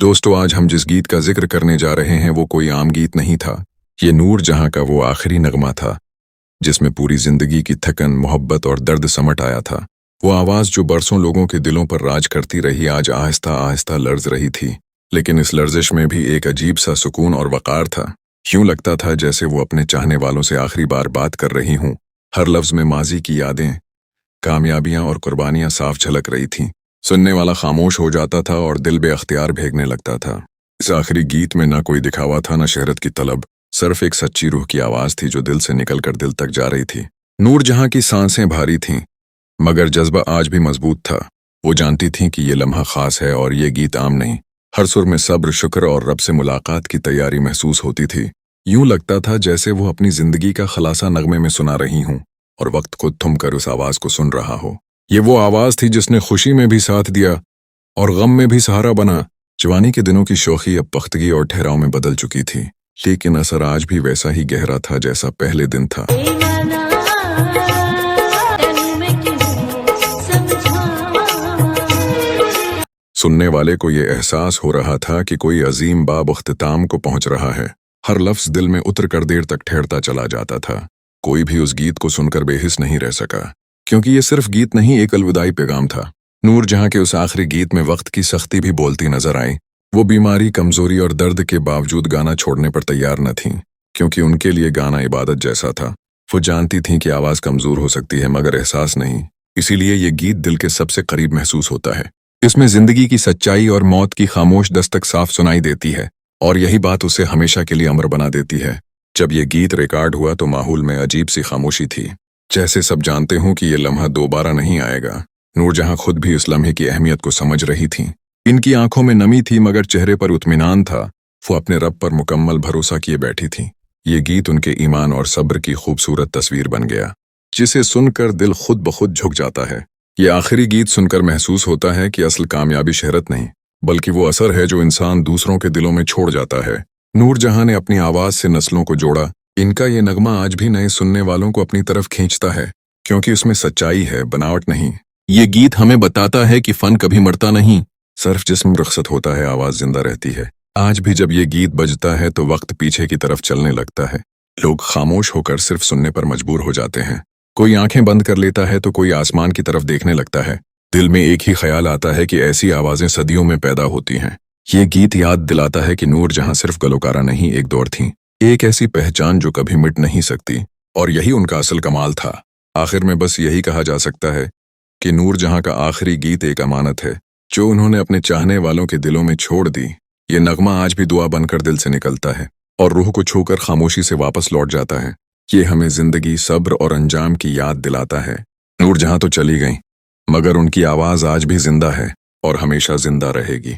दोस्तों, आज हम जिस गीत का जिक्र करने जा रहे हैं वो कोई आम गीत नहीं था। ये नूर जहां का वो आखिरी नगमा था जिसमें पूरी जिंदगी की थकन, मोहब्बत और दर्द समट आया था। वो आवाज जो बरसों लोगों के दिलों पर राज करती रही, आज आहिस्ता आहिस्ता लर्ज रही थी। लेकिन इस लर्जिश में भी एक अजीब सा सुकून और वकार था। यूं लगता था जैसे वो अपने चाहने वालों से आखिरी बार बात कर रही हूं। हर लफ्ज में माजी की यादें, कामयाबियां और कुर्बानियां साफ झलक रही थीं। सुनने वाला खामोश हो जाता था और दिल बेअख्तियार भीगने लगता था। इस आखिरी गीत में ना कोई दिखावा था, ना शहरत की तलब, सिर्फ एक सच्ची रूह की आवाज थी जो दिल से निकलकर दिल तक जा रही थी। नूर जहां की सांसें भारी थीं, मगर जज्बा आज भी मजबूत था। वो जानती थीं कि ये लम्हा खास है और ये गीत आम नहीं। हर सुर में सब्र, शुक्र और रब से मुलाकात की तैयारी महसूस होती थी। यूं लगता था जैसे वो अपनी जिंदगी का खलासा नगमे में सुना रही हूं और वक्त खुद थम कर उस आवाज को सुन रहा हो। ये वो आवाज थी जिसने खुशी में भी साथ दिया और गम में भी सहारा बना। जवानी के दिनों की शौखी अब पख्तगी और ठहराव में बदल चुकी थी, लेकिन असर आज भी वैसा ही गहरा था जैसा पहले दिन था। सुनने वाले को ये एहसास हो रहा था कि कोई अजीम बाब अख्तिताम को पहुंच रहा है। हर लफ्ज दिल में उतर कर देर तक ठहरता चला जाता था। कोई भी उस गीत को सुनकर बेहिस नहीं रह सका, क्योंकि ये सिर्फ गीत नहीं, एक अलविदाई पैगाम था। नूर जहां के उस आखिरी गीत में वक्त की सख्ती भी बोलती नजर आई। वो बीमारी, कमजोरी और दर्द के बावजूद गाना छोड़ने पर तैयार न थीं, क्योंकि उनके लिए गाना इबादत जैसा था। वो जानती थीं कि आवाज कमजोर हो सकती है मगर एहसास नहीं। इसीलिए ये गीत दिल के सबसे करीब महसूस होता है। इसमें जिंदगी की सच्चाई और मौत की खामोश दस्तक साफ सुनाई देती है, और यही बात उसे हमेशा के लिए अमर बना देती है। जब ये गीत रिकॉर्ड हुआ तो माहौल में अजीब सी खामोशी थी, जैसे सब जानते हों कि ये लम्हा दोबारा नहीं आएगा। नूर जहां खुद भी इस लम्हे की अहमियत को समझ रही थी। इनकी आंखों में नमी थी मगर चेहरे पर इत्मीनान था। वो अपने रब पर मुकम्मल भरोसा किए बैठी थी। ये गीत उनके ईमान और सब्र की खूबसूरत तस्वीर बन गया, जिसे सुनकर दिल खुद ब खुद झुक जाता है। ये आखिरी गीत सुनकर महसूस होता है कि असल कामयाबी शहरत नहीं, बल्कि वो असर है जो इंसान दूसरों के दिलों में छोड़ जाता है। नूर जहां ने अपनी आवाज से नस्लों को जोड़ा। इनका ये नगमा आज भी नए सुनने वालों को अपनी तरफ खींचता है, क्योंकि उसमें सच्चाई है, बनावट नहीं। ये गीत हमें बताता है कि फन कभी मरता नहीं, सिर्फ जिस्म रुखसत होता है, आवाज जिंदा रहती है। आज भी जब ये गीत बजता है तो वक्त पीछे की तरफ चलने लगता है। लोग खामोश होकर सिर्फ सुनने पर मजबूर हो जाते हैं। कोई आंखें बंद कर लेता है तो कोई आसमान की तरफ देखने लगता है। दिल में एक ही ख्याल आता है कि ऐसी आवाजें सदियों में पैदा होती हैं। ये गीत याद दिलाता है कि नूर जहां सिर्फ गलोकारा नहीं, एक दौर थी, एक ऐसी पहचान जो कभी मिट नहीं सकती, और यही उनका असल कमाल था। आखिर में बस यही कहा जा सकता है कि नूर जहां का आखिरी गीत एक अमानत है जो उन्होंने अपने चाहने वालों के दिलों में छोड़ दी। ये नगमा आज भी दुआ बनकर दिल से निकलता है और रूह को छूकर खामोशी से वापस लौट जाता है। ये हमें जिंदगी, सब्र और अंजाम की याद दिलाता है। नूर जहां तो चली गई, मगर उनकी आवाज आज भी जिंदा है और हमेशा जिंदा रहेगी।